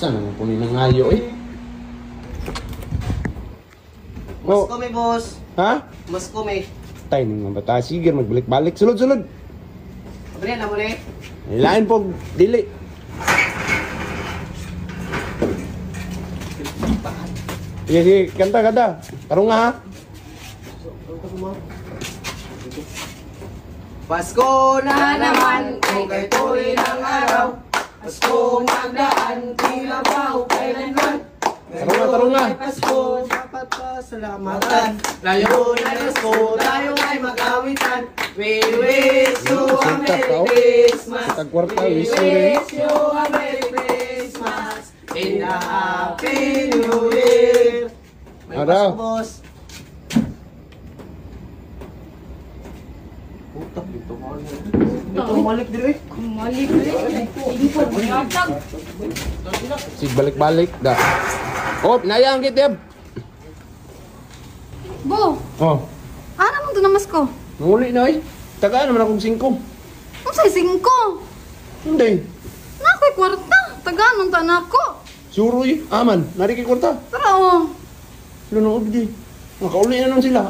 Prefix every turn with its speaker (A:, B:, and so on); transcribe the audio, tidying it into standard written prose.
A: Saan ang punin ng ngayo eh?
B: Mas kumi, boss.
A: Ha?
B: Mas kumi.
A: Tay ng mga bata. Sige, magbalik-balik. Sulod-sulod.
B: Abrihan na muli.
A: Lain po, dili. Sige, kanta. Tarong nga ha.
B: Pasko na naman, kung kay tuloy ng araw. Pasko magdaan, tila ba o kailanman.
A: Tarong nga.
B: Pasko, dapat pasalamatan. Layo na Pasko, tayo ay mag-awitan. We wish you a Merry Christmas. We wish you a Merry Christmas. And a Happy New Year. May Pasko, boss. Putak dito ko. Dito malik dito eh.
C: Malik diri. Impod yatag.
A: Sige, balik-balik. Da. Oh, pinayang kitib.
C: Bo,
A: Oh,
C: ano mo to namas ko?
A: nanguli na eh. Tagaan naman akong 5.
C: Ang say 5.
A: Hindi.
C: Nakoy kwarta. Taganong ta nako.
A: Suroy, aman. Nari kay kwarta.
C: Tara oh.
A: Lunood di. Makauli na lang sila.